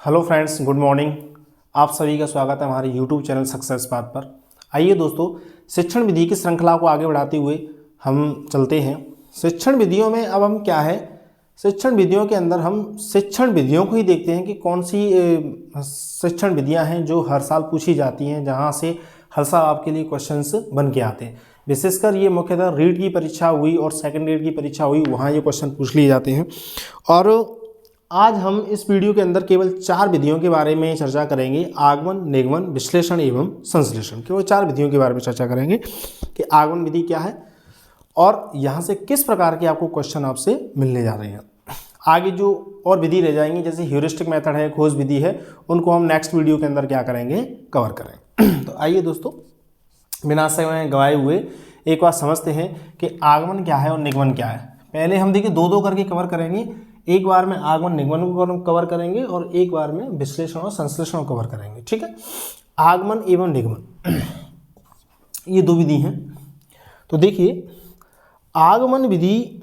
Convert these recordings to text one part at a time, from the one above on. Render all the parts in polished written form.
Hello friends, good morning. आप सभी का स्वागत है हमारे यूट्यूब चैनल सक्सेस पाथ पर। आइए दोस्तों, शिक्षण विधि की श्रृंखला को आगे बढ़ाते हुए हम चलते हैं। शिक्षण विधियों में अब हम क्या है, शिक्षण विधियों के अंदर हम शिक्षण विधियों को ही देखते हैं कि कौन सी शिक्षण विधियां हैं जो हर साल पूछी जाती हैं, जहां से हर साल आपके लिए क्वेश्चंस बन के आते हैं। विशेषकर ये मुख्यतः रीट की परीक्षा हुई और सेकंड रीट की परीक्षा हुई, वहाँ ये क्वेश्चन पूछ लिए जाते हैं। और आज हम इस वीडियो के अंदर केवल 4 विधियों के बारे में चर्चा करेंगे। आगमन, निगमन, विश्लेषण एवं संश्लेषण, केवल 4 विधियों के बारे में चर्चा करेंगे कि आगमन विधि क्या है और यहाँ से किस प्रकार के आपको क्वेश्चन आपसे मिलने जा रहे हैं। आगे जो और विधि रह जाएंगी, जैसे ह्यूरिस्टिक मेथड है, खोज विधि है, उनको हम नेक्स्ट वीडियो के अंदर क्या करेंगे, कवर करेंगे। तो आइए दोस्तों, बिना समय गवाए हुए एक बार समझते हैं कि आगमन क्या है और निगमन क्या है। पहले हम देखिए 2-2 करके कवर करेंगे। एक बार में आगमन निगमन को कवर करेंगे और एक बार में विश्लेषण और संश्लेषण को कवर करेंगे। ठीक है, आगमन एवं निगमन ये 2 विधि हैं। तो देखिए आगमन विधि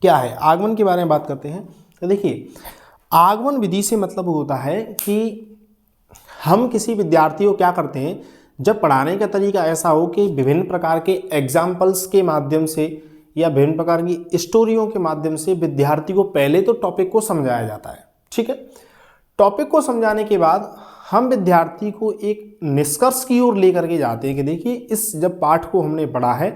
क्या है, आगमन के बारे में बात करते हैं। तो देखिए आगमन विधि से मतलब होता है कि हम किसी विद्यार्थी को क्या करते हैं, जब पढ़ाने का तरीका ऐसा हो कि विभिन्न प्रकार के एग्जाम्पल्स के माध्यम से या विभिन्न प्रकार की स्टोरियों के माध्यम से विद्यार्थी को पहले तो टॉपिक को समझाया जाता है। ठीक है, टॉपिक को समझाने के बाद हम विद्यार्थी को एक निष्कर्ष की ओर लेकर के जाते हैं कि देखिए इस जब पाठ को हमने पढ़ा है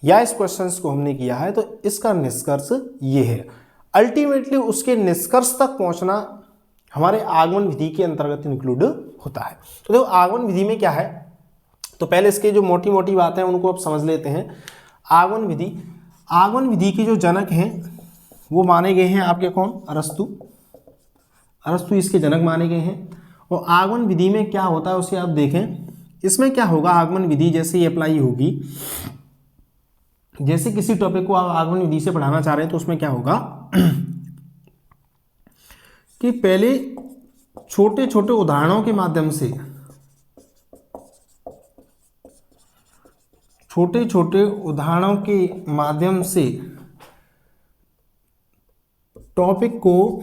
या इस क्वेश्चंस को हमने किया है तो इसका निष्कर्ष ये है। अल्टीमेटली उसके निष्कर्ष तक पहुंचना हमारे आगमन विधि के अंतर्गत इंक्लूड होता है। तो देखो आगमन विधि में क्या है, तो पहले इसके जो मोटी मोटी बातें हैं उनको अब समझ लेते हैं। आगमन विधि के जो जनक हैं वो माने गए हैं आपके कौन, अरस्तु इसके जनक माने गए हैं। और आगमन विधि में क्या होता है उसे आप देखें। इसमें क्या होगा, आगमन विधि जैसे ही अप्लाई होगी, जैसे किसी टॉपिक को आप आगमन विधि से पढ़ाना चाह रहे हैं तो उसमें क्या होगा कि पहले छोटे छोटे उदाहरणों के माध्यम से, छोटे छोटे उदाहरणों के माध्यम से टॉपिक को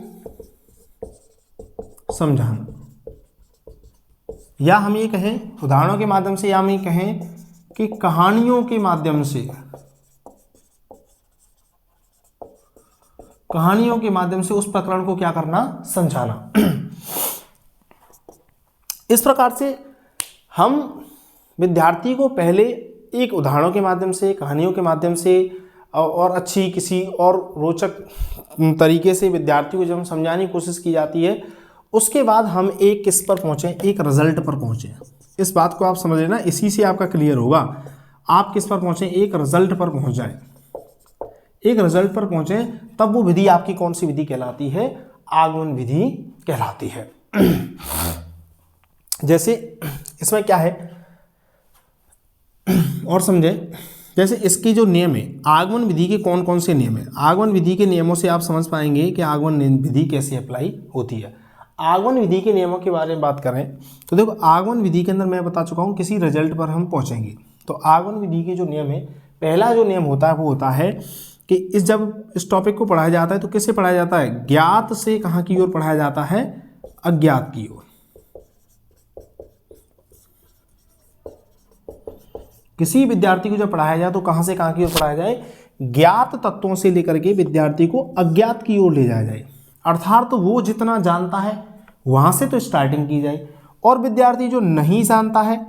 समझाना, या हम ये कहें उदाहरणों के माध्यम से, या हम ये कहें कि कहानियों के माध्यम से, कहानियों के माध्यम से उस प्रकरण को क्या करना, समझाना। इस प्रकार से हम विद्यार्थी को पहले एक उदाहरणों के माध्यम से, कहानियों के माध्यम से और अच्छी किसी और रोचक तरीके से विद्यार्थी को जब हम समझाने की कोशिश की जाती है, उसके बाद हम एक किस पर पहुँचें, एक रिजल्ट पर पहुँचें। इस बात को आप समझ लेना, इसी से आपका क्लियर होगा। आप किस पर पहुँचें, एक रिजल्ट पर पहुँच जाए, एक रिजल्ट पर पहुँचें, तब वो विधि आपकी कौन सी विधि कहलाती है, आगमन विधि कहलाती है। जैसे इसमें क्या है और समझें, जैसे इसकी जो नियम है, आगमन विधि के कौन कौन से नियम है। आगमन विधि के नियमों से आप समझ पाएंगे कि आगमन विधि कैसे अप्लाई होती है। आगमन विधि के नियमों के बारे में बात करें तो देखो आगमन विधि के अंदर मैं बता चुका हूँ किसी रिजल्ट पर हम पहुँचेंगे। तो आगमन विधि के जो नियम है, पहला जो नियम होता है वो होता है कि जब इस टॉपिक को पढ़ाया जाता है तो किससे पढ़ाया जाता है, ज्ञात से कहाँ की ओर पढ़ाया जाता है, अज्ञात की ओर। किसी विद्यार्थी को जब पढ़ाया जाए तो कहाँ से कहाँ की ओर पढ़ाया जाए, ज्ञात तत्वों से लेकर के विद्यार्थी को अज्ञात की ओर ले जाया जाए। अर्थात तो वो जितना जानता है वहाँ से तो स्टार्टिंग की जाए, और विद्यार्थी जो नहीं जानता है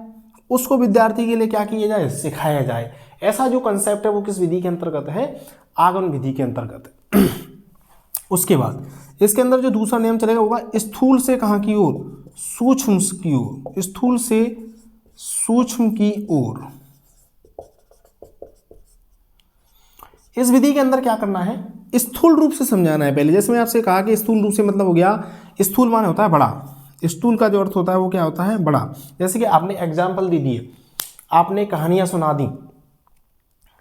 उसको विद्यार्थी के लिए क्या किया जाए, सिखाया जाए। ऐसा जो कंसेप्ट है वो किस विधि के अंतर्गत है, आगमन विधि के अंतर्गत है। उसके बाद इसके अंदर जो दूसरा नियम चलेगा होगा स्थूल से कहाँ की ओर, सूक्ष्म की ओर, स्थूल से सूक्ष्म की ओर। इस विधि के अंदर क्या करना है, स्थूल रूप से समझाना है। पहले जैसे मैं आपसे कहा कि स्थूल रूप से मतलब हो गया, स्थूल माने होता है बड़ा, स्थूल का जो अर्थ होता है वो क्या होता है, बड़ा। जैसे कि आपने एग्जाम्पल दे दिए, आपने कहानियां सुना दी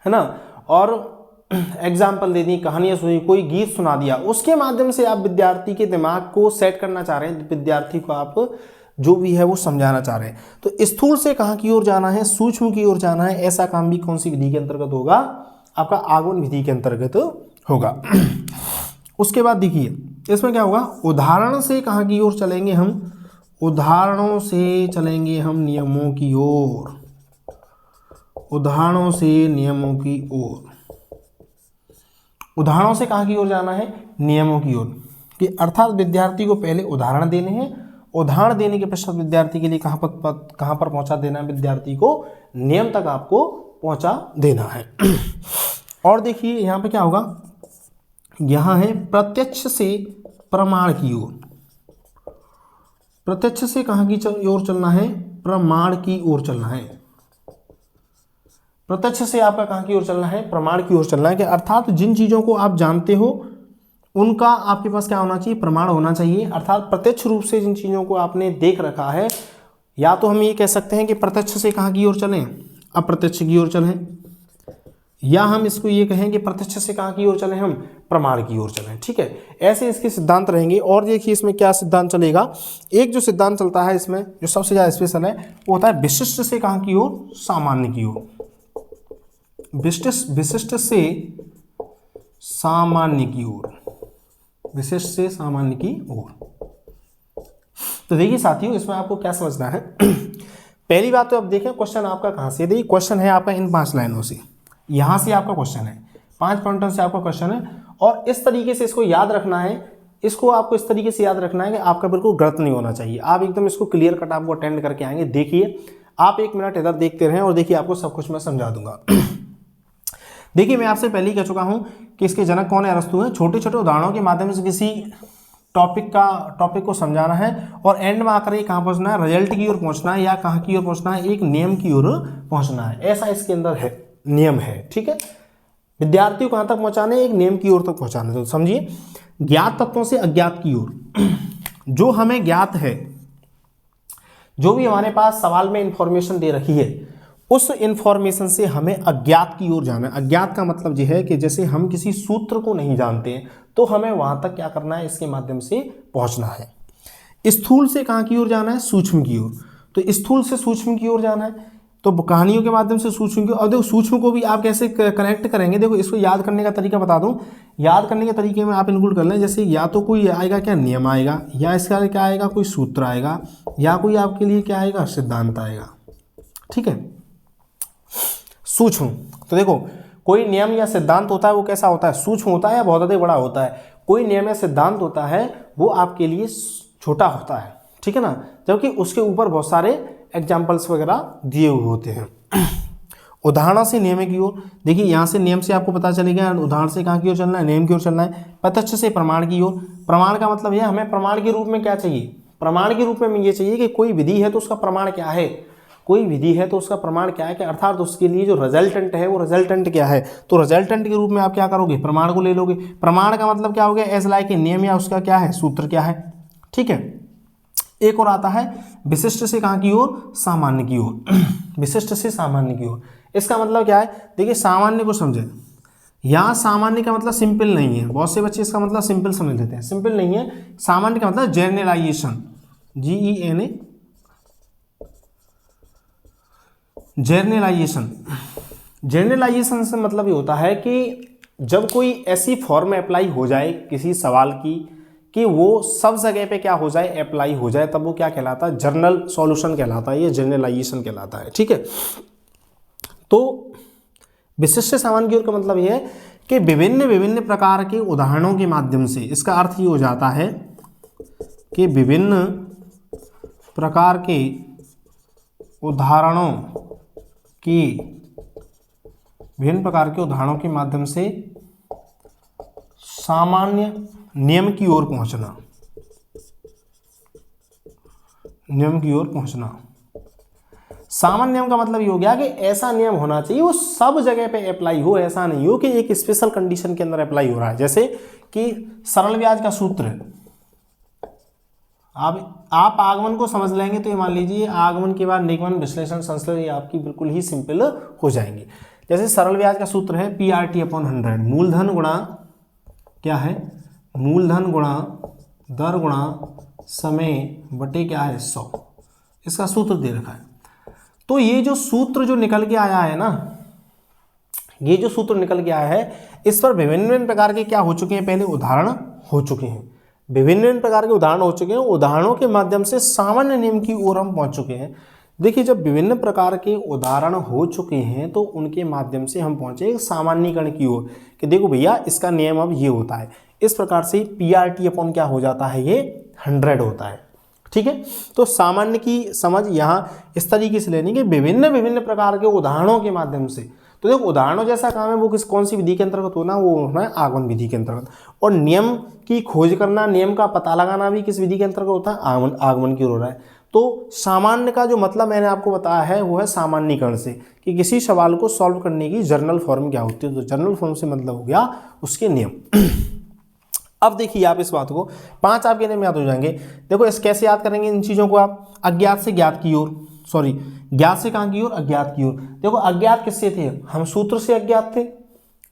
है ना, और एग्जाम्पल दे दी, कहानियां सुनी, कोई गीत सुना दिया, उसके माध्यम से आप विद्यार्थी के दिमाग को सेट करना चाह रहे हैं, विद्यार्थी को आप जो भी है वो समझाना चाह रहे हैं। तो स्थूल से कहाँ की ओर जाना है, सूक्ष्म की ओर जाना है। ऐसा काम भी कौन सी विधि के अंतर्गत होगा, आपका आगमन विधि के अंतर्गत होगा। उसके बाद देखिए इसमें क्या होगा, उदाहरण से कहाँ की ओर चलेंगे हम, उदाहरणों से चलेंगे हम नियमों की ओर, उदाहरणों से नियमों की ओर। उदाहरणों से कहाँ की ओर जाना है, नियमों की ओर, कि अर्थात विद्यार्थी को पहले उदाहरण देने हैं, उदाहरण देने के पश्चात विद्यार्थी के लिए कहाँ पर पहुंचा देना है, विद्यार्थी को नियम तक आपको पहुंचा देना है। और देखिए यहाँ पे क्या होगा, यहाँ है प्रत्यक्ष से प्रमाण की ओर। प्रत्यक्ष से कहाँ की ओर चलना है, प्रमाण की ओर चलना है। प्रत्यक्ष से आपका कहाँ की ओर चलना है, प्रमाण की ओर चलना है, कि अर्थात जिन चीज़ों को आप जानते हो उनका आपके पास क्या होना चाहिए, प्रमाण होना चाहिए। अर्थात प्रत्यक्ष रूप से जिन चीज़ों को आपने देख रखा है, या तो हम ये कह सकते हैं कि प्रत्यक्ष से कहाँ की ओर चलें, अप्रत्यक्ष की ओर चलें, या हम इसको ये कहें कि प्रत्यक्ष से कहाँ की ओर चलें, हम प्रमाण की ओर चलें। ठीक है, ऐसे इसके सिद्धांत रहेंगे। और देखिए इसमें क्या सिद्धांत चलेगा, एक जो सिद्धांत चलता है इसमें जो सबसे ज़्यादा स्पेशल है वो होता है विशिष्ट से कहाँ की ओर, सामान्य की ओर। विशिष्ट से सामान्य की ओर, विशिष्ट से सामान्य की ओर। तो देखिए साथियों, इसमें आपको क्या समझना है। पहली बात तो अब देखें क्वेश्चन आपका कहाँ से, देखिए क्वेश्चन है आपका इन 5 लाइनों से, यहाँ से आपका क्वेश्चन है, 5 पॉइंटों से आपका क्वेश्चन है। और इस तरीके से इसको याद रखना है, इसको आपको इस तरीके से याद रखना है कि आपका बिल्कुल गलत नहीं होना चाहिए। आप एकदम इसको क्लियर कट आपको अटेंड करके आएंगे। देखिए आप 1 मिनट इधर देखते रहें और देखिए आपको सब कुछ मैं समझा दूंगा। देखिए मैं आपसे पहले ही कह चुका हूं कि इसके जनक कौन है, अरस्तु है। छोटे छोटे उदाहरणों के माध्यम से किसी टॉपिक को समझाना है और एंड में आकर ये कहाँ पहुंचना है, रिजल्ट की ओर पहुंचना है, या कहाँ की ओर पहुंचना है, एक नियम की ओर पहुंचना है। ऐसा इसके अंदर है, नियम है। ठीक है, विद्यार्थी को कहाँ तक पहुंचाना है, एक नियम की ओर तक पहुंचाना है। तो समझिए, ज्ञात तत्वों से अज्ञात की ओर। जो हमें ज्ञात है, जो भी हमारे पास सवाल में इंफॉर्मेशन दे रखी है, उस इंफॉर्मेशन से हमें अज्ञात की ओर जाना है। अज्ञात का मतलब यह है कि जैसे हम किसी सूत्र को नहीं जानते हैं तो हमें वहां तक क्या करना है, इसके माध्यम से पहुंचना है। स्थूल से कहाँ की ओर जाना है, सूक्ष्म की ओर। तो स्थूल से सूक्ष्म की ओर जाना है, तो कहानियों के माध्यम से सूक्ष्म की ओर। और देखो सूक्ष्म को भी आप कैसे कनेक्ट करेंगे, देखो इसको याद करने का तरीका बता दूं। याद करने के तरीके में आप इंक्लूड कर लें, जैसे या तो कोई आएगा क्या, नियम आएगा, या इसका क्या आएगा, कोई सूत्र आएगा, या कोई आपके लिए क्या आएगा, सिद्धांत आएगा। ठीक है, सूक्ष्म। तो देखो कोई नियम या सिद्धांत होता है, वो कैसा होता है, सूक्ष्म होता है या बहुत अधिक बड़ा होता है। कोई नियम या सिद्धांत होता है वो आपके लिए छोटा होता है, ठीक है ना, जबकि उसके ऊपर बहुत सारे एग्जाम्पल्स वगैरह दिए हुए होते हैं। उदाहरण से नियम की ओर। देखिए यहाँ से नियम से आपको पता चलेगा, उदाहरण से कहाँ की ओर चलना है, नियम की ओर चलना है। प्रत्यक्ष से प्रमाण की ओर। प्रमाण का मतलब यह, हमें प्रमाण के रूप में क्या चाहिए, प्रमाण के रूप में ये चाहिए कि कोई विधि है तो उसका प्रमाण क्या है, कोई विधि है तो उसका प्रमाण क्या है, कि अर्थात उसके लिए जो रिजल्टेंट है वो रिजल्टेंट क्या है। तो रिजल्टेंट के रूप में आप क्या करोगे, प्रमाण को ले लोगे। प्रमाण का मतलब क्या हो गया, एज लाइक नियम, या उसका क्या है, सूत्र क्या है। ठीक है, एक और आता है विशिष्ट से कहाँ की ओर, सामान्य की ओर। विशिष्ट से सामान्य की ओर, इसका मतलब क्या है, देखिए सामान्य को समझे। यहाँ सामान्य का मतलब सिंपल नहीं है, बहुत से बच्चे इसका मतलब सिंपल समझ लेते हैं, सिंपल नहीं है। सामान्य का मतलब जनरलाइजेशन, GENA, जनरलाइजेशन। जनरलाइजेशन से मतलब ये होता है कि जब कोई ऐसी फॉर्म अप्लाई हो जाए किसी सवाल की कि वो सब जगह पे क्या हो जाए, अप्लाई हो जाए, तब वो क्या कहलाता है, जनरल सॉल्यूशन कहलाता है, ये जनरलाइजेशन कहलाता है। ठीक है, तो विशिष्ट सामान्य की ओर का मतलब ये है कि विभिन्न विभिन्न प्रकार के उदाहरणों के माध्यम से, इसका अर्थ ये हो जाता है कि विभिन्न प्रकार के उदाहरणों की, विभिन्न प्रकार के उदाहरणों के माध्यम से सामान्य नियम की ओर पहुंचना, नियम की ओर पहुंचना। सामान्य नियम का मतलब ये हो गया कि ऐसा नियम होना चाहिए वो सब जगह पे अप्लाई हो, ऐसा नहीं हो कि एक स्पेशल कंडीशन के अंदर अप्लाई हो रहा है। जैसे कि सरल ब्याज का सूत्र, आप आगमन को समझ लेंगे तो ये मान लीजिए आगमन के बाद निगमन, विश्लेषण, संश्लेषण, ये आपकी बिल्कुल ही सिंपल हो जाएंगे। जैसे सरल ब्याज का सूत्र है PRT/100, मूलधन गुणा क्या है, मूलधन गुणा दर गुणा समय बटे क्या है, 100। इसका सूत्र दे रखा है। तो ये जो सूत्र जो निकल के आया है ना, ये जो सूत्र निकल के आया है, इस पर विभिन्न प्रकार के क्या हो चुके हैं, पहले उदाहरण हो चुके हैं। विभिन्न प्रकार के उदाहरण हो चुके हैं, उदाहरणों के माध्यम से सामान्य नियम की ओर हम पहुंच चुके हैं। देखिए, जब विभिन्न प्रकार के उदाहरण हो चुके हैं तो उनके माध्यम से हम पहुंचे एक सामान्यीकरण की ओर कि देखो भैया इसका नियम अब ये होता है। इस प्रकार से PRT अपॉन क्या हो जाता है, ये 100 होता है। ठीक है, तो सामान्य की समझ यहाँ इस तरीके से लेनी कि विभिन्न प्रकार के उदाहरणों के माध्यम से। तो देखो, उदाहरणों जैसा काम है वो कौन सी विधि के अंतर्गत होना, वो होना है आगमन विधि के अंतर्गत। और नियम की खोज करना, नियम का पता लगाना भी किस विधि के अंतर्गत होता है, आगमन की ओर हो रहा है। तो सामान्य का जो मतलब मैंने आपको बताया है वो है सामान्यीकरण से, कि किसी सवाल को सॉल्व करने की जर्नल फॉर्म क्या होती है। तो जर्नल फॉर्म से मतलब हो गया उसके नियम। अब देखिए आप इस बात को 5 आपके नियम याद हो जाएंगे। देखो इस कैसे याद करेंगे इन चीज़ों को आप, अज्ञात से ज्ञात की ओर, सॉरी ज्ञात से कहाँ की ओर, अज्ञात की ओर। देखो अज्ञात किससे थे, हम सूत्र से अज्ञात थे,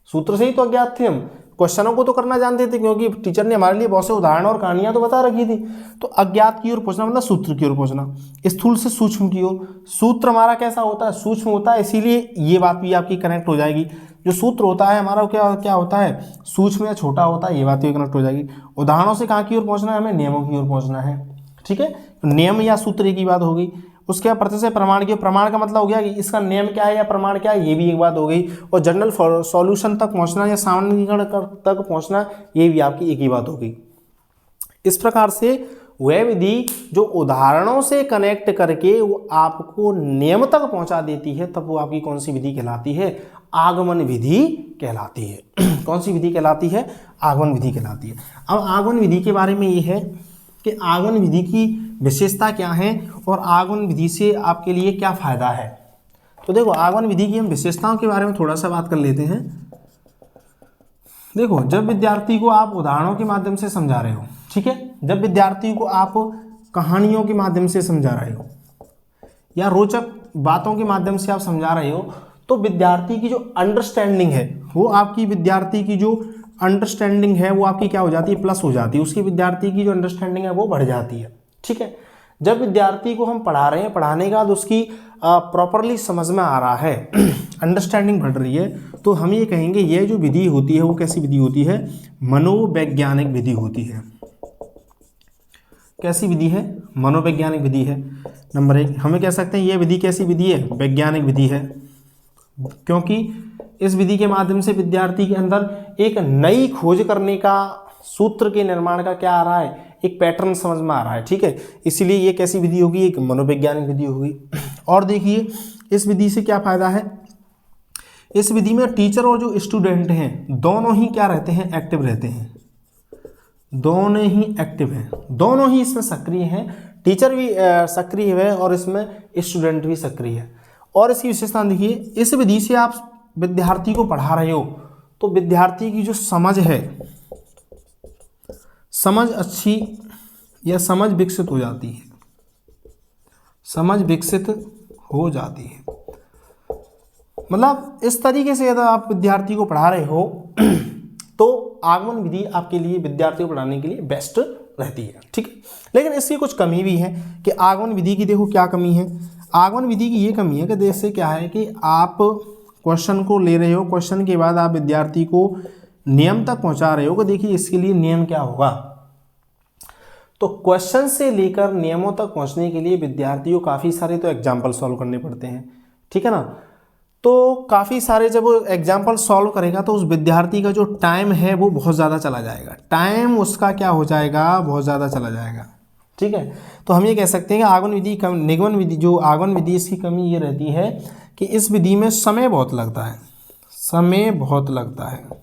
सूत्र से ही तो अज्ञात थे हम। क्वेश्चनों को तो करना जानते थे क्योंकि टीचर ने हमारे लिए बहुत से उदाहरण और कहानियां तो बता रखी थी। तो अज्ञात की ओर पहुंचना मतलब सूत्र की ओर पहुंचना, स्थूल से सूक्ष्म की ओर। सूत्र हमारा कैसा होता है, सूक्ष्म होता है, इसीलिए ये बात भी आपकी कनेक्ट हो जाएगी। जो सूत्र होता है हमारा क्या होता है, सूक्ष्म या छोटा होता है, ये बात भी कनेक्ट हो जाएगी। उदाहरणों से कहाँ की ओर पहुंचना है, हमें नियमों की ओर पहुंचना है। ठीक है, नियम या सूत्र एक ही बात हो गई। उसके बाद प्रत्यय से प्रमाण की, प्रमाण का मतलब हो गया कि इसका नियम क्या है या प्रमाण क्या है, ये भी एक बात हो गई। और जनरल सॉल्यूशन तक पहुंचना या सामान्यीकरण तक पहुंचना, ये भी आपकी एक ही बात हो गई। इस प्रकार से वह विधि जो उदाहरणों से कनेक्ट करके वो आपको नियम तक पहुंचा देती है, तब वो आपकी कौन सी विधि कहलाती है, आगमन विधि कहलाती है। कौन सी विधि कहलाती है, आगमन विधि कहलाती है। अब आगमन विधि के बारे में ये है कि आगमन विधि की विशेषता क्या है और आगमन विधि से आपके लिए क्या फायदा है। तो देखो आगमन विधि की हम विशेषताओं के बारे में थोड़ा सा बात कर लेते हैं। देखो, जब विद्यार्थी को आप उदाहरणों के माध्यम से समझा रहे हो, ठीक है, जब विद्यार्थी को आप कहानियों के माध्यम से समझा रहे हो या रोचक बातों के माध्यम से आप समझा रहे हो, तो विद्यार्थी की जो अंडरस्टैंडिंग है वो आपकी, विद्यार्थी की जो अंडरस्टैंडिंग है वो आपकी क्या हो जाती है, प्लस हो जाती है। उसकी विद्यार्थी की जो अंडरस्टैंडिंग है वो बढ़ जाती है। ठीक है, जब विद्यार्थी को हम पढ़ा रहे हैं, पढ़ाने के बाद उसकी प्रॉपरली समझ में आ रहा है, अंडरस्टैंडिंग बढ़ रही है, तो हम ये कहेंगे ये जो विधि होती है वो कैसी विधि होती है, मनोवैज्ञानिक विधि होती है। कैसी विधि है, मनोवैज्ञानिक विधि है। नंबर 1 हमें कह सकते हैं ये विधि कैसी विधि है, वैज्ञानिक विधि है, क्योंकि इस विधि के माध्यम से विद्यार्थी के अंदर एक नई खोज करने का, सूत्र के निर्माण का क्या आ रहा है, एक पैटर्न समझ में आ रहा है। ठीक है, इसीलिए ये कैसी विधि होगी, एक मनोवैज्ञानिक विधि होगी। और देखिए इस विधि से क्या फायदा है, इस विधि में टीचर और जो स्टूडेंट हैं दोनों ही क्या रहते हैं, एक्टिव रहते हैं। दोनों ही एक्टिव हैं, दोनों ही इसमें सक्रिय हैं, टीचर भी सक्रिय है और इसमें स्टूडेंट भी सक्रिय है। और इसकी विशेषता देखिए, इस विधि से आप विद्यार्थी को पढ़ा रहे हो तो विद्यार्थी की जो समझ है, समझ अच्छी या समझ विकसित हो जाती है, समझ विकसित हो जाती है। मतलब इस तरीके से यदि आप विद्यार्थी को पढ़ा रहे हो तो आगमन विधि आपके लिए, विद्यार्थी को पढ़ाने के लिए बेस्ट रहती है। ठीक है, लेकिन इसकी कुछ कमी भी है कि आगमन विधि की देखो क्या कमी है। आगमन विधि की ये कमी है कि जैसे क्या है कि आप क्वेश्चन को ले रहे हो, क्वेश्चन के बाद आप विद्यार्थी को नियम तक पहुंचा रहे हो कि देखिए इसके लिए नियम क्या होगा। तो क्वेश्चन से लेकर नियमों तक पहुंचने के लिए विद्यार्थी को काफ़ी सारे तो एग्जाम्पल सॉल्व करने पड़ते हैं। ठीक है ना, तो काफ़ी सारे जब वो एग्जाम्पल सॉल्व करेगा तो उस विद्यार्थी का जो टाइम है वो बहुत ज़्यादा चला जाएगा, टाइम उसका क्या हो जाएगा, बहुत ज़्यादा चला जाएगा। ठीक है, तो हम ये कह सकते हैं कि आगमन विधि, निगमन विधि, जो आगमन विधि इसकी कमी ये रहती है कि इस विधि में समय बहुत लगता है, समय बहुत लगता है।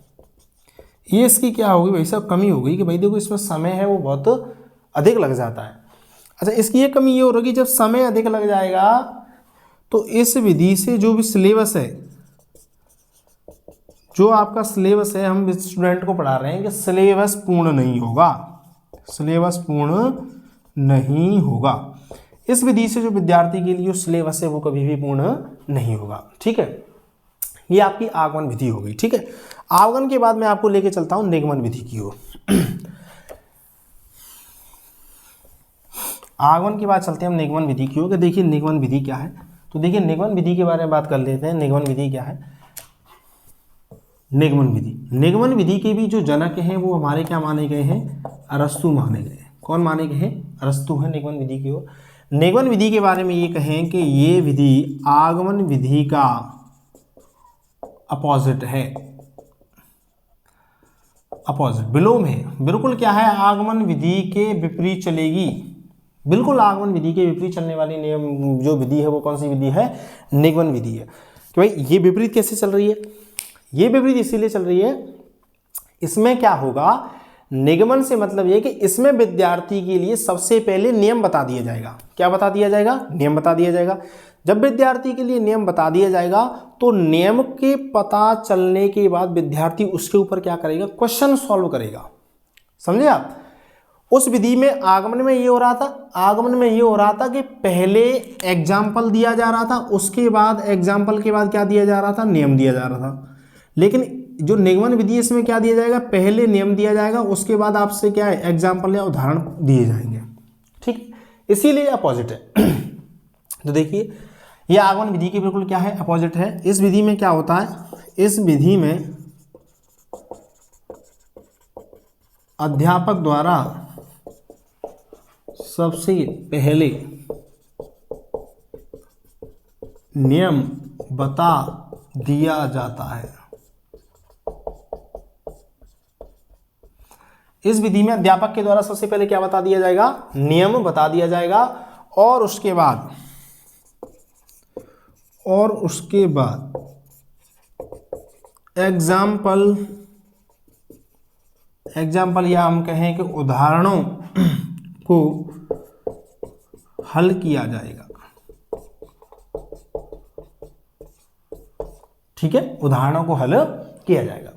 ये इसकी क्या होगी भाई साहब, कमी होगी कि भाई देखो इसमें समय है वो बहुत अधिक लग जाता है। अच्छा, इसकी ये कमी ये होगी जब समय अधिक लग जाएगा तो इस विधि से जो भी सिलेबस है, जो आपका सिलेबस है, हम स्टूडेंट को पढ़ा रहे हैं कि सिलेबस पूर्ण नहीं होगा, सिलेबस पूर्ण नहीं होगा। इस विधि से जो विद्यार्थी के लिए जो सिलेबस है वो कभी भी पूर्ण नहीं होगा। ठीक है, ये आपकी आगमन विधि हो गई। ठीक है, आगमन के बाद मैं आपको लेके चलता हूं निगमन विधि की ओर। आगमन के बाद चलते हैं हम निगमन विधि की ओर। देखिए निगमन विधि क्या है, तो देखिए निगमन विधि के बारे में बात कर लेते हैं। निगमन विधि क्या है, निगमन विधि, निगमन विधि के भी जो जनक हैं वो हमारे क्या माने गए हैं, अरस्तु माने गए। कौन माने गए हैं? अरस्तु हैं निगमन विधि की ओर। निगमन विधि के बारे में ये कहें कि ये विधि आगमन विधि का अपोजिट है, अपोजिट विलोम है, बिल्कुल क्या है, आगमन विधि के विपरीत चलेगी, बिल्कुल आगमन विधि के विपरीत चलने वाली नियम जो विधि है वो कौन सी विधि है? निगमन विधि है। कि भाई ये विपरीत कैसे चल रही है? ये विपरीत इसीलिए चल रही है, इसमें क्या होगा, निगमन से मतलब ये कि इसमें विद्यार्थी के लिए सबसे पहले नियम बता दिया जाएगा। क्या बता दिया जाएगा? नियम बता दिया जाएगा। जब विद्यार्थी के लिए नियम बता दिया जाएगा तो नियम के पता चलने के बाद विद्यार्थी उसके ऊपर क्या करेगा? क्वेश्चन सॉल्व करेगा। समझे आप? उस विधि में आगमन में ये हो रहा था, आगमन में ये हो रहा था कि पहले एग्जाम्पल दिया जा रहा था, उसके बाद एग्जाम्पल के बाद क्या दिया जा रहा था? नियम दिया जा रहा था। लेकिन जो निगमन विधि है इसमें क्या दिया जाएगा? पहले नियम दिया जाएगा, उसके बाद आपसे क्या है? एग्जाम्पल या उदाहरण दिए जाएंगे। ठीक, इसीलिए अपोजिट है। तो देखिए ये आगमन विधि की बिल्कुल क्या है? अपोजिट है। इस विधि में क्या होता है? इस विधि में अध्यापक द्वारा सबसे पहले नियम बता दिया जाता है। इस विधि में अध्यापक के द्वारा सबसे पहले क्या बता दिया जाएगा? नियम बता दिया जाएगा, और उसके बाद एग्जाम्पल या हम कहें कि उदाहरणों को हल किया जाएगा। ठीक है, उदाहरणों को हल किया जाएगा।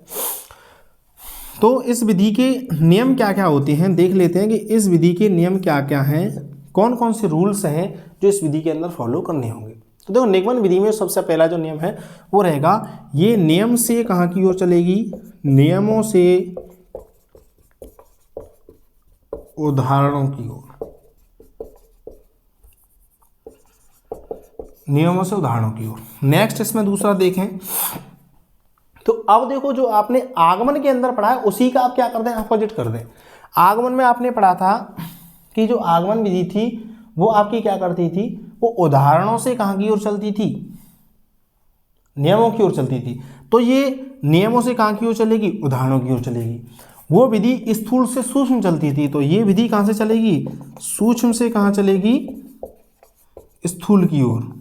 तो इस विधि के नियम क्या क्या होते हैं देख लेते हैं कि इस विधि के नियम क्या क्या हैं, कौन कौन से रूल्स हैं जो इस विधि के अंदर फॉलो करने होंगे। तो देखो निगमन विधि में सबसे पहला जो नियम है वो रहेगा, ये नियम से कहाँ की ओर चलेगी? नियमों से उदाहरणों की ओर, नियमों से उदाहरणों की ओर। नेक्स्ट इसमें दूसरा देखें तो अब देखो जो आपने आगमन के अंदर पढ़ा है उसी का आप क्या कर दें? अपोजिट कर दें। आगमन में आपने पढ़ा था कि जो आगमन विधि थी वो आपकी क्या करती थी? वो उदाहरणों से कहाँ की ओर चलती थी? नियमों की ओर चलती थी। तो ये नियमों से कहाँ की ओर चलेगी? उदाहरणों की ओर चलेगी। वो विधि स्थूल से सूक्ष्म चलती थी, तो ये विधि कहाँ से चलेगी? सूक्ष्म से कहाँ चलेगी? स्थूल की ओर।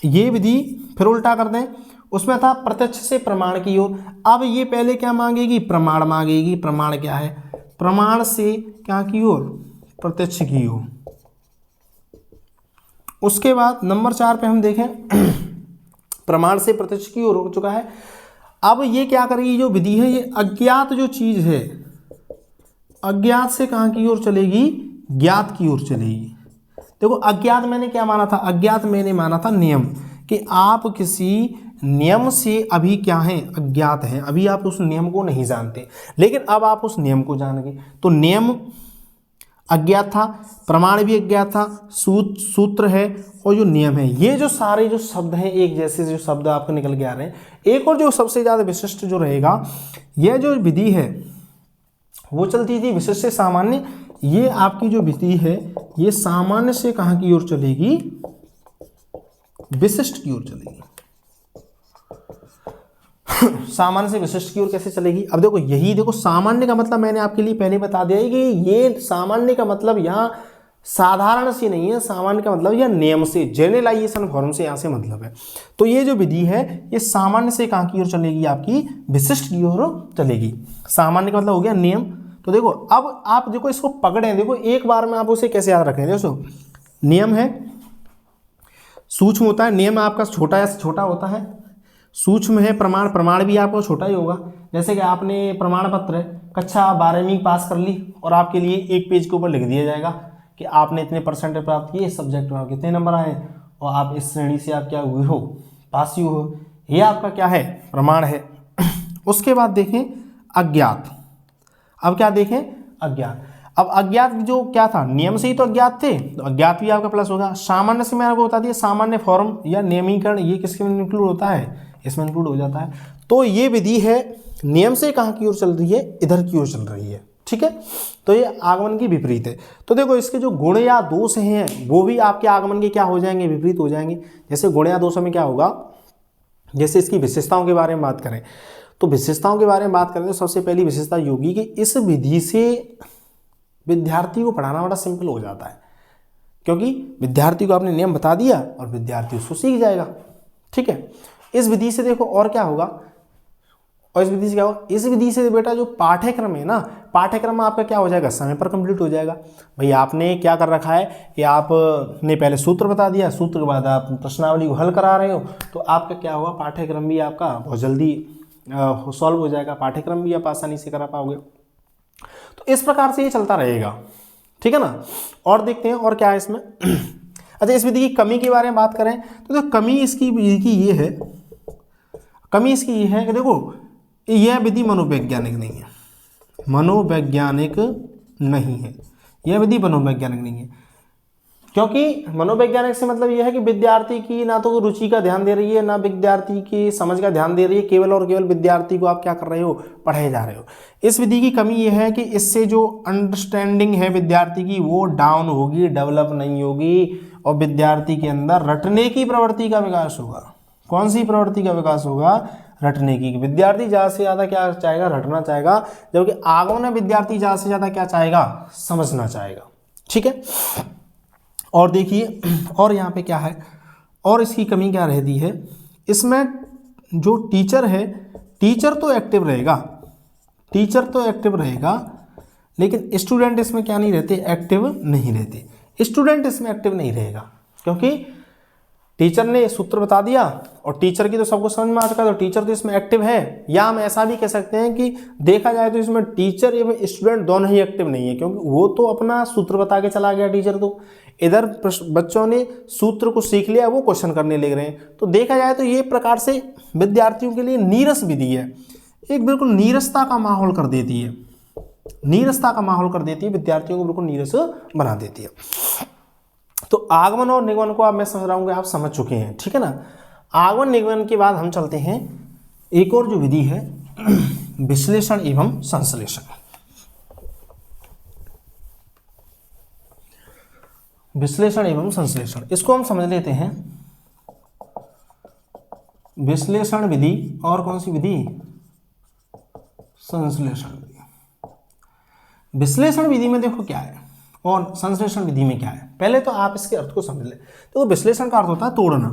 ये विधि फिर उल्टा कर दें, उसमें था प्रत्यक्ष से प्रमाण की ओर। अब ये पहले क्या मांगेगी? प्रमाण मांगेगी। प्रमाण क्या है? प्रमाण से क्या की ओर? प्रत्यक्ष की ओर। उसके बाद नंबर 4 पे हम देखें प्रमाण से प्रत्यक्ष की ओर हो चुका है। अब ये क्या करेगी? जो विधि है ये अज्ञात जो चीज है, अज्ञात से कहाँ की ओर चलेगी? ज्ञात की ओर चलेगी। देखो अज्ञात मैंने क्या माना था? अज्ञात मैंने माना था नियम, कि आप किसी नियम से अभी क्या हैं? अज्ञात हैं, अभी आप उस नियम को नहीं जानते, लेकिन अब आप उस नियम को जान गए। तो नियम अज्ञात था, प्रमाण भी अज्ञात था, सूत्र है और जो नियम है, ये जो सारे जो शब्द हैं एक जैसे जो शब्द आपको निकल के आ रहे हैं। एक और जो सबसे ज़्यादा विशिष्ट जो रहेगा, यह जो विधि है वो चलती थी विशिष्ट से सामान्य। ये आपकी जो विधि है ये सामान्य से कहाँ की ओर चलेगी? विशिष्ट की ओर चलेगी। सामान्य से विशिष्ट की ओर कैसे चलेगी? अब देखो यही देखो, सामान्य का मतलब मैंने आपके लिए पहले बता दिया है कि ये सामान्य का मतलब यहाँ साधारण से नहीं है, सामान्य का मतलब यह नियम से, जनरलाइजेशन फॉर्म से यहाँ से मतलब है। तो ये जो विधि है ये सामान्य से कहाँ की ओर चलेगी? आपकी विशिष्ट की ओर चलेगी। सामान्य का मतलब हो गया नियम। तो देखो अब आप देखो इसको पकड़ें, देखो एक बार में आप उसे कैसे याद रखें। देखो नियम है, सूक्ष्म होता है, नियम आपका छोटा या छोटा होता है, सूक्ष्म है प्रमाण, प्रमाण भी आपको छोटा ही होगा। जैसे कि आपने प्रमाण पत्र कक्षा 12वीं पास कर ली और आपके लिए एक पेज के ऊपर लिख दिया जाएगा कि आपने इतने परसेंटेज प्राप्त किए, इस सब्जेक्ट में कितने नंबर आए और आप इस श्रेणी से आप क्या हुए हो? पास ही हो। ये आपका क्या है? प्रमाण है। उसके बाद देखें अज्ञात। अब क्या देखें? अज्ञात। अब अज्ञात जो क्या था? नियम से ही तो अज्ञात थे, तो अज्ञात भी आपका प्लस होगा। सामान्य से मैंने आपको बता दिया, सामान्य फॉर्म या नियमीकरण ये किसके में इंक्लूड होता है? इसमें इंक्लूड हो जाता है। तो ये विधि है नियम से कहाँ की ओर चल रही है, इधर की ओर चल रही है। ठीक है, तो ये आगमन की विपरीत है। तो देखो इसके जो गुण या दोष हैं वो भी आपके आगमन के क्या हो जाएंगे, विपरीत हो जाएंगे। जैसे गुण या दोषों में क्या होगा, जैसे इसकी विशेषताओं के बारे में बात करें तो विशेषताओं के बारे में बात करें तो सबसे पहली विशेषता ये होगी कि इस विधि से विद्यार्थी को पढ़ाना बड़ा सिंपल हो जाता है, क्योंकि विद्यार्थी को आपने नियम बता दिया और विद्यार्थी उसको सीख जाएगा। ठीक है, इस विधि से देखो और क्या होगा, और इस विधि से क्या होगा, इस विधि से बेटा जो पाठ्यक्रम है ना, पाठ्यक्रम आपका क्या हो जाएगा, समय पर कंप्लीट हो जाएगा। भाई आपने क्या कर रखा है कि आपने पहले सूत्र बता दिया, सूत्र के बाद आप प्रश्नावली को हल करा रहे हो, तो आपका क्या होगा, पाठ्यक्रम भी आपका बहुत जल्दी सॉल्व हो जाएगा, पाठ्यक्रम भी आप आसानी से करा पाओगे। तो इस प्रकार से ये चलता रहेगा। ठीक है ना, और देखते हैं और क्या है इसमें। अच्छा, इस विधि की कमी के बारे में बात करें तो कमी इसकी विधि की ये है, कमी इसकी ये है कि देखो यह विधि मनोवैज्ञानिक नहीं है, मनोवैज्ञानिक नहीं है, यह विधि मनोवैज्ञानिक नहीं है। क्योंकि मनोवैज्ञानिक से मतलब यह है कि विद्यार्थी की ना तो रुचि का ध्यान दे रही है, ना विद्यार्थी की समझ का ध्यान दे रही है, केवल और केवल विद्यार्थी को आप क्या कर रहे हो, पढ़ाए जा रहे हो। इस विधि की कमी यह है कि इससे जो अंडरस्टैंडिंग है विद्यार्थी की वो डाउन होगी, डेवलप नहीं होगी, और विद्यार्थी के अंदर रटने की प्रवृत्ति का विकास होगा। कौन सी प्रवृत्ति का विकास होगा, रटने की। विद्यार्थी ज़्यादा से ज़्यादा क्या चाहेगा, रटना चाहेगा, जबकि आगमन विद्यार्थी ज़्यादा से ज़्यादा क्या चाहेगा, समझना चाहेगा। ठीक है, और देखिए और यहाँ पे क्या है, और इसकी कमी क्या रहती है, इसमें जो टीचर है, टीचर तो एक्टिव रहेगा, टीचर तो एक्टिव रहेगा, लेकिन स्टूडेंट इसमें क्या नहीं रहते, एक्टिव नहीं रहते। स्टूडेंट इसमें एक्टिव नहीं रहेगा, क्योंकि टीचर ने सूत्र बता दिया और टीचर की तो सबको समझ में आ चुका है, तो टीचर तो इसमें एक्टिव है। या हम ऐसा भी कह सकते हैं कि देखा जाए तो इसमें टीचर एवं स्टूडेंट दोनों ही एक्टिव नहीं है, क्योंकि वो तो अपना सूत्र बता के चला गया टीचर, तो इधर बच्चों ने सूत्र को सीख लिया, वो क्वेश्चन करने लग रहे हैं। तो देखा जाए तो ये प्रकार से विद्यार्थियों के लिए नीरस विधि है, एक बिल्कुल नीरसता का माहौल कर देती है, नीरसता का माहौल कर देती है, विद्यार्थियों को बिल्कुल नीरस बना देती है। तो आगमन और निगमन को आप, मैं समझ रहा हूँ कि आप समझ चुके हैं। ठीक है ना, आगमन निगमन के बाद हम चलते हैं एक और जो विधि है, विश्लेषण एवं संश्लेषण। विश्लेषण एवं संश्लेषण, इसको हम समझ लेते हैं। विश्लेषण विधि और कौन सी विधि, संश्लेषण विधि। विश्लेषण विधि में देखो क्या है और संश्लेषण विधि में क्या है, पहले तो आप इसके अर्थ को समझ लें। तो विश्लेषण का अर्थ होता है तोड़ना,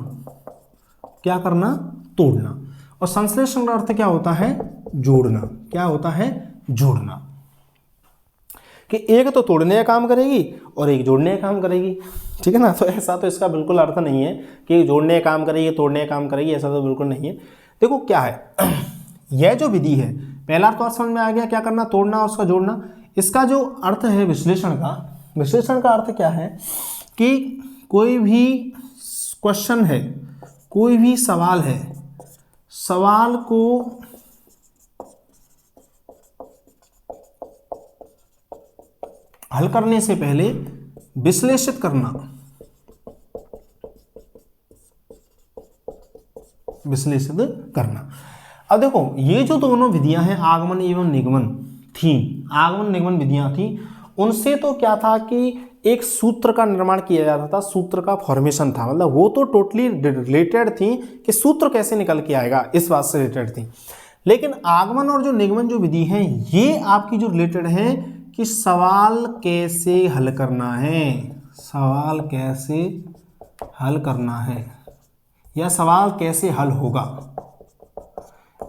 क्या करना, तोड़ना, और संश्लेषण का अर्थ क्या होता है, जोड़ना। क्या होता है, जोड़ना, कि एक तो तोड़ने का काम करेगी और एक जोड़ने का काम करेगी। ठीक है ना, तो ऐसा तो इसका बिल्कुल अर्थ नहीं है कि जोड़ने का काम करेगी तोड़ने का काम करेगी, ऐसा तो बिल्कुल नहीं है। देखो क्या है, यह जो विधि है, पहला तो अर्थ समझ में आ गया, क्या करना, तोड़ना और उसका जोड़ना। इसका जो अर्थ है विश्लेषण का, विश्लेषण का अर्थ क्या है कि कोई भी क्वेश्चन है, कोई भी सवाल है, सवाल को हल करने से पहले विश्लेषित करना, विश्लेषित करना। अब देखो ये जो दोनों विधियां हैं, आगमन एवं निगमन थी, आगमन निगमन विधियां थी, उनसे तो क्या था कि एक सूत्र का निर्माण किया जाता था, सूत्र का फॉर्मेशन था, मतलब वो तो टोटली रिलेटेड थी कि सूत्र कैसे निकल के आएगा, इस बात से रिलेटेड थी। लेकिन आगमन और जो निगमन जो विधि है, ये आपकी जो रिलेटेड है कि सवाल कैसे हल करना है, सवाल कैसे हल करना है, या सवाल कैसे हल होगा,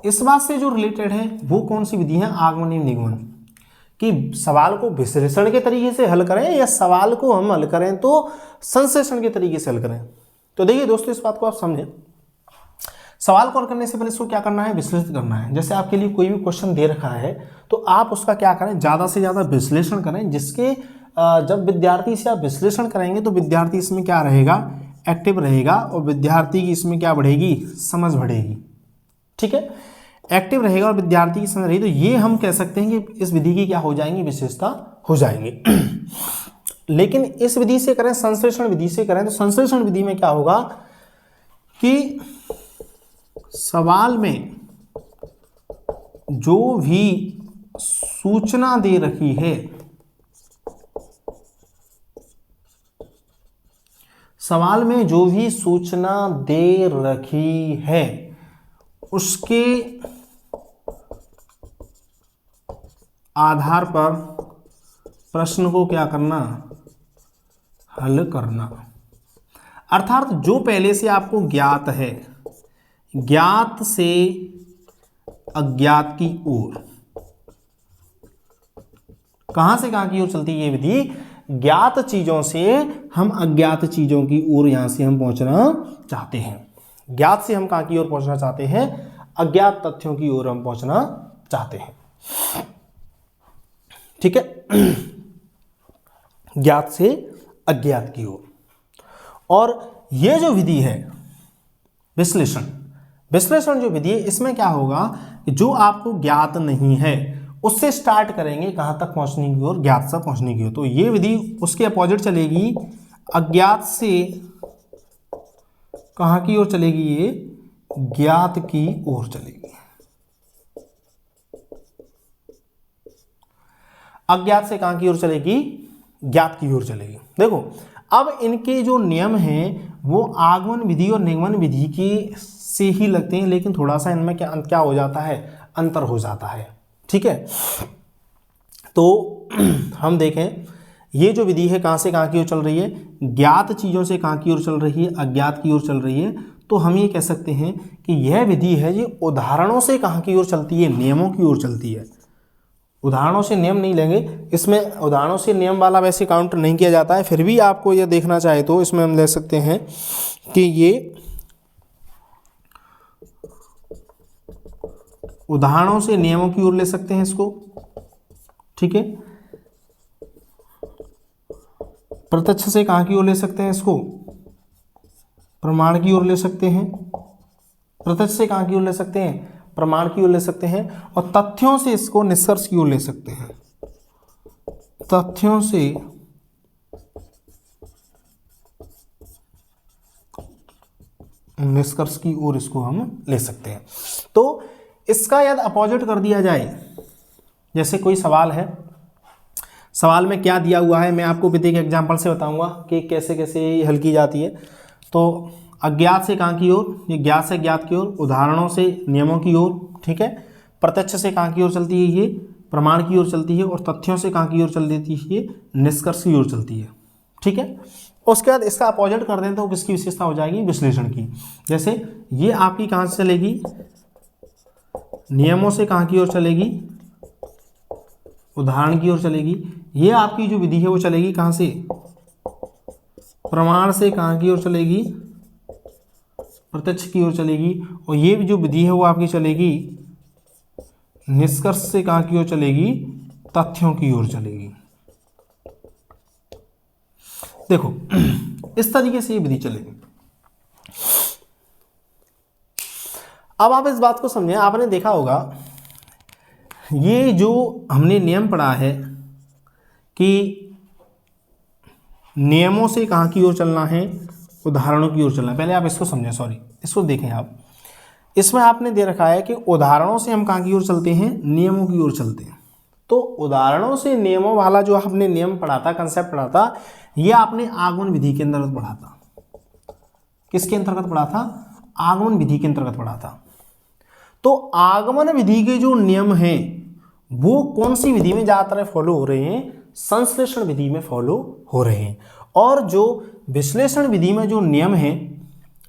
इस बात से जो रिलेटेड है वो कौन सी विधि है, आगमन एवं निगमन। कि सवाल को विश्लेषण के तरीके से हल करें या सवाल को हम हल करें तो संश्लेषण के तरीके से हल करें। तो देखिए दोस्तों, इस बात को आप समझें, सवाल को हल करने से पहले इसको क्या करना है, विश्लेषित करना है। जैसे आपके लिए कोई भी क्वेश्चन दे रखा है तो आप उसका क्या करें, ज़्यादा से ज़्यादा विश्लेषण करें, जिसके जब विद्यार्थी से आप विश्लेषण करेंगे तो विद्यार्थी इसमें क्या रहेगा, एक्टिव रहेगा, और विद्यार्थी की इसमें क्या बढ़ेगी, समझ बढ़ेगी। ठीक है, एक्टिव रहेगा और विद्यार्थी की समझ रही, तो ये हम कह सकते हैं कि इस विधि की क्या हो जाएंगी, विशेषता हो जाएंगी। लेकिन इस विधि से करें, संश्लेषण विधि से करें, तो संश्लेषण विधि में क्या होगा कि सवाल में जो भी सूचना दे रखी है, सवाल में जो भी सूचना दे रखी है उसके आधार पर प्रश्न को क्या करना, हल करना। अर्थात जो पहले से आपको ज्ञात है, ज्ञात से अज्ञात की ओर, कहां से कहां की ओर चलती है ये विधि, ज्ञात चीजों से हम अज्ञात चीजों की ओर यहां से हम पहुंचना चाहते हैं। ज्ञात से हम कहां की ओर पहुंचना चाहते हैं, अज्ञात तथ्यों की ओर हम पहुंचना चाहते हैं। ठीक है, ज्ञात से अज्ञात की ओर। और यह जो विधि है विश्लेषण, विश्लेषण जो विधि है, इसमें क्या होगा कि जो आपको ज्ञात नहीं है उससे स्टार्ट करेंगे कहां तक पहुंचने की ओर, ज्ञात तक पहुंचने की ओर। तो ये विधि उसके अपोजिट चलेगी, अज्ञात से कहां की ओर चलेगी, ये ज्ञात की ओर चलेगी। अज्ञात से कहां की ओर चलेगी, ज्ञात की ओर चलेगी। देखो अब इनके जो नियम हैं वो आगमन विधि और निगमन विधि की से ही लगते हैं, लेकिन थोड़ा सा इनमें क्या हो जाता है, अंतर हो जाता है। ठीक है, तो हम देखें ये जो विधि है कहां से कहां की ओर चल रही है, ज्ञात चीजों से कहां की ओर चल रही है, अज्ञात की ओर चल रही है। तो हम ये कह सकते हैं कि यह विधि है ये उदाहरणों से कहां की ओर चलती है, नियमों की ओर चलती है। उदाहरणों से नियम नहीं लेंगे, इसमें उदाहरणों से नियम वाला वैसे काउंट नहीं किया जाता है, फिर भी आपको यह देखना चाहे तो इसमें हम ले सकते हैं कि ये उदाहरणों से नियमों की ओर ले सकते हैं इसको। ठीक है, प्रत्यक्ष से कहां की ओर ले सकते हैं इसको, प्रमाण की ओर ले सकते हैं। प्रत्यक्ष से कहां की ओर ले सकते हैं, प्रमाण की ओर ले सकते हैं। और तथ्यों से इसको निष्कर्ष की ओर ले सकते हैं, तथ्यों से निष्कर्ष की ओर इसको हम ले सकते हैं। तो इसका यदि अपोजिट कर दिया जाए, जैसे कोई सवाल है, सवाल में क्या दिया हुआ है, मैं आपको विधि के एग्जांपल से बताऊंगा कि कैसे कैसे हल की जाती है। तो अज्ञात से कहां की ओर, ये ज्ञात से ज्ञात की ओर, उदाहरणों से नियमों की ओर। ठीक है, प्रत्यक्ष से कहां की ओर चलती है, ये प्रमाण की ओर चलती है। और तथ्यों से कहां की ओर चल देती है, ये निष्कर्ष की ओर चलती है। ठीक है, उसके बाद इसका अपोजिट कर दें तो किसकी विशेषता हो जाएगी, विश्लेषण की। जैसे ये आपकी कहां से चलेगी, नियमों से कहां की ओर चलेगी, उदाहरण की ओर चलेगी। ये आपकी जो विधि है वो चलेगी कहां से, प्रमाण से कहां की ओर चलेगी, प्रत्यक्ष की ओर चलेगी। और ये जो विधि है वो आपकी चलेगी निष्कर्ष से कहां की ओर चलेगी, तथ्यों की ओर चलेगी। देखो इस तरीके से ये विधि चलेगी। अब आप इस बात को समझें, आपने देखा होगा ये जो हमने नियम पढ़ा है कि नियमों से कहां की ओर चलना है, उदाहरणों की ओर चलना है। पहले आप इसको समझें, सॉरी इसको देखें आप। इसमें आपने दे रखा है कि उदाहरणों से हम कहां की ओर चलते हैं, नियमों की ओर चलते हैं। तो उदाहरणों से नियमों वाला जो आपने नियम पढ़ा था, कंसेप्ट पढ़ा था, ये आपने आगमन विधि के अंतर्गत पढ़ा था। किसके अंतर्गत पढ़ा था, आगमन विधि के अंतर्गत पढ़ा था। तो आगमन विधि के जो नियम हैं वो कौन सी विधि में ज्यादातर फॉलो हो रहे हैं, संश्लेषण विधि में फॉलो हो रहे हैं। और जो विश्लेषण विधि में जो नियम हैं,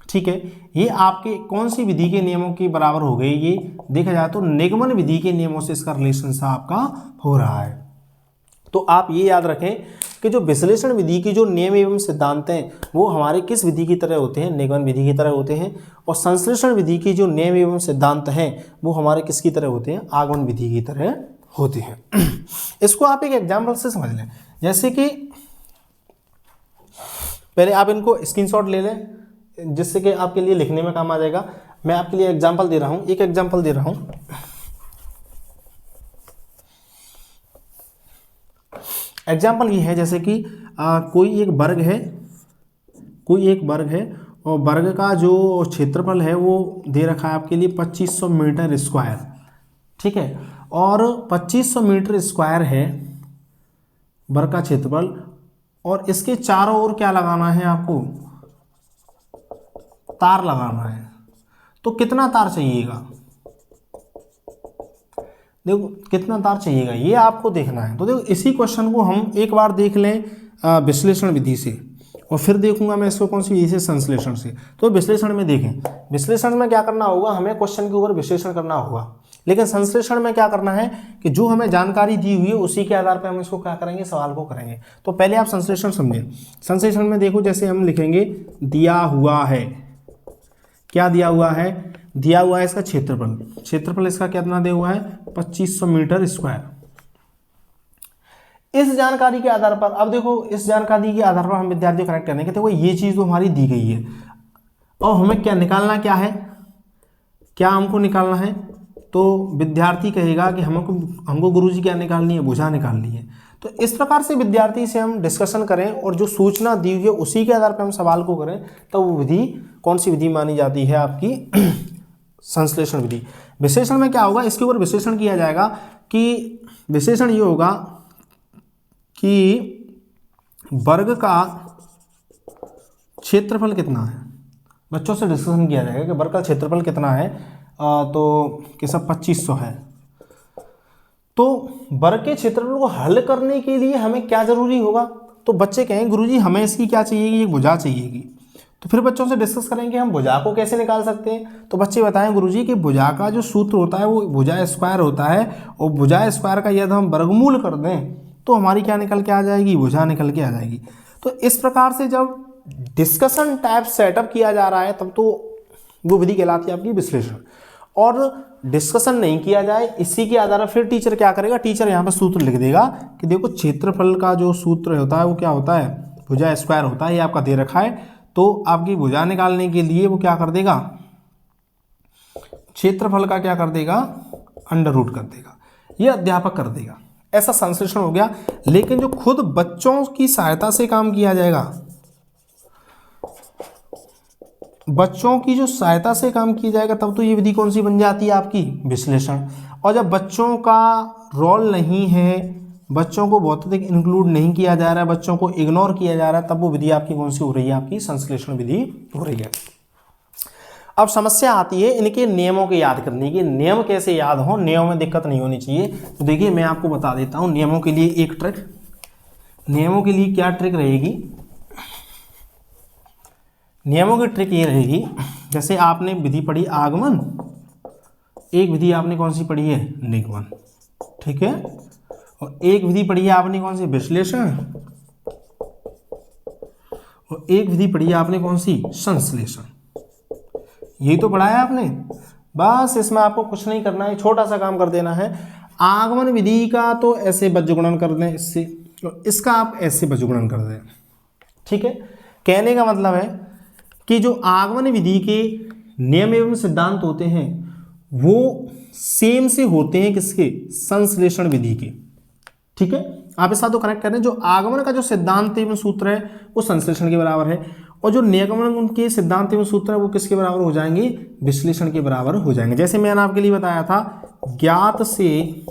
ठीक है, ये आपके कौन सी विधि के नियमों के बराबर हो गए, ये देखा जाए तो निगमन विधि के नियमों से इसका रिलेशन सा आपका हो रहा है। तो आप ये याद रखें कि जो विश्लेषण विधि की जो नियम एवं सिद्धांत हैं वो हमारे किस विधि की तरह होते हैं, निगमन विधि की तरह होते हैं। और संश्लेषण विधि की जो नियम एवं सिद्धांत हैं वो हमारे किसकी तरह होते हैं, आगमन विधि की तरह होते हैं। इसको आप एक एग्जाम्पल से समझ लें। जैसे कि पहले आप इनको स्क्रीनशॉट ले लें जिससे कि आपके लिए लिखने में काम आ जाएगा। मैं आपके लिए एग्जाम्पल दे रहा हूं, एक एग्जाम्पल दे रहा हूं। एग्जाम्पल ये है जैसे कि कोई एक वर्ग है, कोई एक वर्ग है और वर्ग का जो क्षेत्रफल है वो दे रखा है आपके लिए 2500 मीटर स्क्वायर। ठीक है, और 2500 मीटर स्क्वायर है वर्ग का क्षेत्रफल, और इसके चारों ओर क्या लगाना है आपको, तार लगाना है। तो कितना तार चाहिएगा, देखो कितना तार चाहिएगा ये आपको देखना है। तो देखो इसी क्वेश्चन को हम एक बार देख लें विश्लेषण विधि से, और फिर देखूंगा मैं इसको कौन सी विधि से, संश्लेषण से। तो विश्लेषण में देखें, विश्लेषण में क्या करना होगा, हमें क्वेश्चन के ऊपर विश्लेषण करना होगा। लेकिन संश्लेषण में क्या करना है कि जो हमें जानकारी दी हुई है उसी के आधार पर हम इसको क्या करेंगे, सवाल को करेंगे। तो पहले आप संश्लेषण समझें। संश्लेषण में देखो, जैसे हम लिखेंगे दिया हुआ है, क्या दिया हुआ है, दिया हुआ है इसका क्षेत्रफल, क्षेत्रफल इसका कितना दिया हुआ है, 2500 मीटर स्क्वायर। इस जानकारी के आधार पर, अब देखो इस जानकारी के आधार पर हम विद्यार्थियों को कनेक्ट करने के, देखो ये चीज तो हमारी दी गई है, और हमें क्या निकालना, क्या है, क्या हमको निकालना है। तो विद्यार्थी कहेगा कि हमको गुरुजी क्या निकालनी है, भुजा निकालनी है। तो इस प्रकार से विद्यार्थी से हम डिस्कशन करें और जो सूचना दी हुई है उसी के आधार पर हम सवाल को करें, तो वो विधि कौन सी विधि मानी जाती है, आपकी संश्लेषण विधि। विश्लेषण में क्या होगा, इसके ऊपर विश्लेषण किया जाएगा कि विश्लेषण ये होगा कि वर्ग का क्षेत्रफल कितना है। बच्चों से डिस्कशन किया जाएगा कि वर्ग का क्षेत्रफल कितना है, तो कि सब 2500 है। तो वर्ग के क्षेत्रफल को हल करने के लिए हमें क्या जरूरी होगा, तो बच्चे कहें गुरुजी हमें इसकी क्या चाहिएगी, एक भुजा चाहिएगी। तो फिर बच्चों से डिस्कस करेंगे हम भुजा को कैसे निकाल सकते हैं। तो बच्चे बताएं गुरुजी कि भुजा का जो सूत्र होता है वो भुजा स्क्वायर होता है, और भुजा स्क्वायर का यदि हम वर्गमूल कर दें तो हमारी क्या निकल के आ जाएगी, भुजा निकल के आ जाएगी। तो इस प्रकार से जब डिस्कशन टाइप सेटअप किया जा रहा है तब तो वो विधि कहलाती है आपकी विश्लेषण। और डिस्कशन नहीं किया जाए, इसी के आधार पर फिर टीचर क्या करेगा, टीचर यहाँ पर सूत्र लिख देगा कि देखो क्षेत्रफल का जो सूत्र होता है वो क्या होता है, भुजा स्क्वायर होता है, ये आपका दे रखा है। तो आपकी भुजा निकालने के लिए वो क्या कर देगा, क्षेत्रफल का क्या कर देगा, अंडर रूट कर देगा, ये अध्यापक कर देगा। ऐसा संश्लेषण हो गया। लेकिन जो खुद बच्चों की सहायता से काम किया जाएगा, बच्चों की जो सहायता से काम किया जाएगा, तब तो ये विधि कौन सी बन जाती है, आपकी विश्लेषण। और जब बच्चों का रोल नहीं है, बच्चों को बहुत अधिक इंक्लूड नहीं किया जा रहा है, बच्चों को इग्नोर किया जा रहा है, तब वो विधि आपकी कौन सी हो रही है, आपकी संश्लेषण विधि हो रही है। अब समस्या आती है इनके नियमों के याद करने की। नियम कैसे याद हो, नियमों में दिक्कत नहीं होनी चाहिए। तो देखिए मैं आपको बता देता हूं नियमों के लिए एक ट्रिक। नियमों के लिए क्या ट्रिक रहेगी, नियमों की ट्रिक ये रहेगी, जैसे आपने विधि पढ़ी आगमन, एक विधि आपने कौन सी पढ़ी है, निगमन, ठीक है, और एक विधि पढ़ी है आपने कौन सी, विश्लेषण, और एक विधि पढ़ी है आपने कौन सी, संश्लेषण। यही तो पढ़ा है आपने। बस इसमें आपको कुछ नहीं करना है, छोटा सा काम कर देना है। आगमन विधि का तो ऐसे बज्रगुणन कर दें इससे, तो इसका आप ऐसे बज्रगुणन कर दें, ठीक है। कहने का मतलब है कि जो आगमन विधि के नियम एवं सिद्धांत होते हैं वो सेम से होते हैं किसके, संश्लेषण विधि के, ठीक है। आप इस साथ तो कनेक्ट कर रहे हैं, जो आगमन का जो सिद्धांत एवं सूत्र है वो संश्लेषण के बराबर है, और जो निगमन के सिद्धांत एवं सूत्र है वो किसके बराबर हो जाएंगे, विश्लेषण के बराबर हो जाएंगे। जैसे मैंने आपके लिए बताया था, ज्ञात से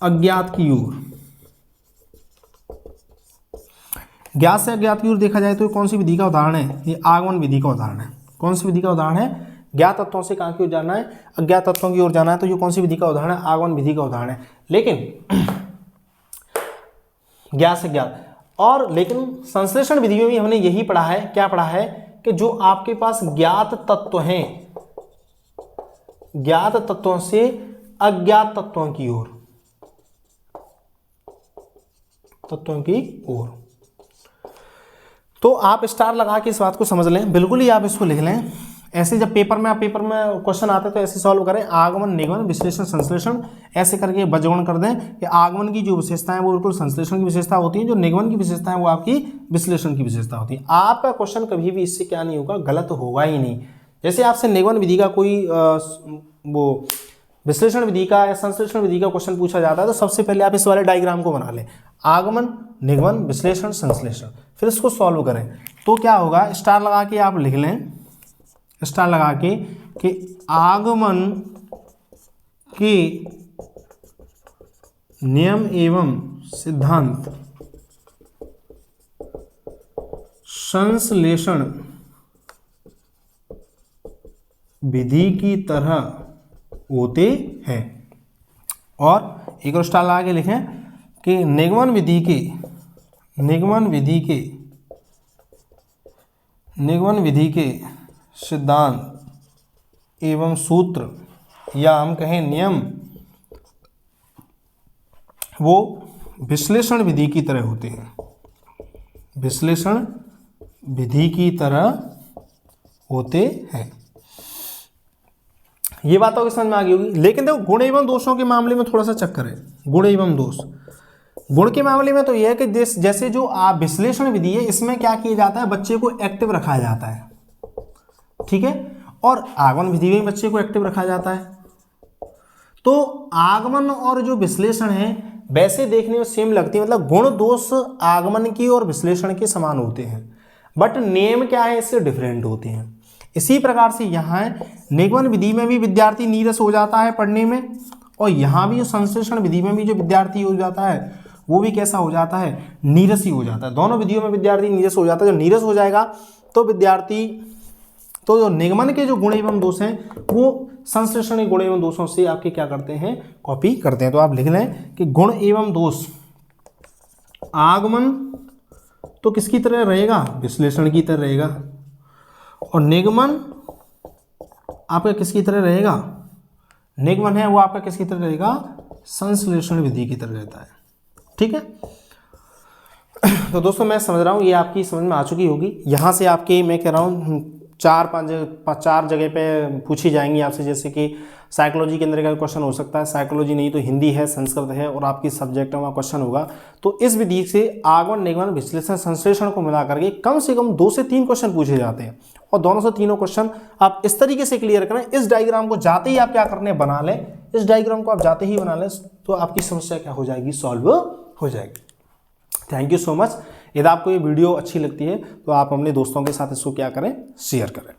अज्ञात की ओर, ज्ञात से अज्ञात की ओर देखा जाए तो ये कौन सी विधि का उदाहरण है, ये आगमन विधि का उदाहरण है। कौन सी विधि का उदाहरण है, ज्ञात तत्वों से कहाँ की ओर जाना है, अज्ञात तत्वों की ओर जाना है, तो ये कौन सी विधि का उदाहरण है, आगमन विधि का उदाहरण है। लेकिन ज्ञात से ज्ञात, और लेकिन संश्लेषण विधि में भी हमने यही पढ़ा है, क्या पढ़ा है कि जो आपके पास ज्ञात तत्व हैं, ज्ञात तत्वों से अज्ञात तत्वों की ओर, तत्वों की ओर। तो आप स्टार लगा के इस बात को समझ लें, बिल्कुल ही आप इसको लिख लें ऐसे। जब पेपर में क्वेश्चन आते हैं तो ऐसे सॉल्व करें, आगमन, निगमन, विश्लेषण, संश्लेषण, ऐसे करके बज्रगुणन कर दें कि आगमन की जो विशेषताएं वो बिल्कुल संश्लेषण की विशेषता होती है, जो निगमन की विशेषता है वो आपकी विश्लेषण की विशेषता होती है। आपका क्वेश्चन कभी भी इससे क्या नहीं होगा, गलत होगा ही नहीं। जैसे आपसे निगमन विधि का कोई वो विश्लेषण विधि का या संश्लेषण विधि का क्वेश्चन पूछा जाता है तो सबसे पहले आप इस वाले डायग्राम को बना लें, आगमन, निगमन, विश्लेषण, संश्लेषण, फिर इसको सॉल्व करें। तो क्या होगा, स्टार लगा के आप लिख लें, स्टार लगा के कि आगमन के नियम एवं सिद्धांत संश्लेषण विधि की तरह होते हैं। और एक और स्टाइल आगे लिखें कि निगमन विधि के सिद्धांत एवं सूत्र या हम कहें नियम वो विश्लेषण विधि की तरह होते हैं, विश्लेषण विधि की तरह होते हैं। ये बात तो समझ में आ गई होगी। लेकिन देखो गुण एवं दोषों के मामले में थोड़ा सा चक्कर है। गुण एवं दोष, गुण के मामले में तो यह है कि जैसे जो आप विश्लेषण विधि है इसमें क्या किया जाता है, बच्चे को एक्टिव रखा जाता है, ठीक है। और आगमन विधि में बच्चे को एक्टिव रखा जाता है। तो आगमन और जो विश्लेषण है वैसे देखने में सेम लगती है, मतलब गुण दोष आगमन की और विश्लेषण के समान होते हैं, बट नेम क्या है इससे डिफरेंट होते हैं। इसी प्रकार से यहाँ निगमन विधि में भी विद्यार्थी नीरस हो जाता है पढ़ने में, और यहाँ भी जो संश्लेषण विधि में भी जो विद्यार्थी हो जाता है वो भी कैसा हो जाता है, नीरस ही हो जाता है। दोनों विधियों में विद्यार्थी नीरस हो जाता है। जब नीरस हो जाएगा तो विद्यार्थी, तो जो निगमन के जो गुण एवं दोष हैं वो संश्लेषण के गुण एवं दोषों से आपके क्या करते हैं, कॉपी करते हैं। तो आप लिख लें कि गुण एवं दोष आगमन तो किसकी तरह रहेगा, विश्लेषण की तरह रहेगा, और निगमन आपका किसकी तरह रहेगा, निगमन है वो आपका किसकी तरह रहेगा, संश्लेषण विधि की तरह रहता है, ठीक है। तो दोस्तों मैं समझ रहा हूँ ये आपकी समझ में आ चुकी होगी। यहाँ से आपके मैं कह रहा हूँ चार जगह पे पूछी जाएंगी आपसे, जैसे कि साइकोलॉजी के अंदर का क्वेश्चन हो सकता है, साइकोलॉजी नहीं तो हिंदी है, संस्कृत है, और आपकी सब्जेक्टों का क्वेश्चन होगा। तो इस विधि से आगमन निगमन विश्लेषण संश्लेषण को मिला करके कम से कम 2 से 3 क्वेश्चन पूछे जाते हैं, और दोनों से तीनों क्वेश्चन आप इस तरीके से क्लियर करें। इस डायग्राम को जाते ही आप क्या करने बना लें, इस डायग्राम को आप जाते ही बना लें तो आपकी समस्या क्या हो जाएगी, सॉल्व हो जाएगी। Thank you so much. यदि आपको ये वीडियो अच्छी लगती है तो आप अपने दोस्तों के साथ इसको क्या करें, शेयर करें।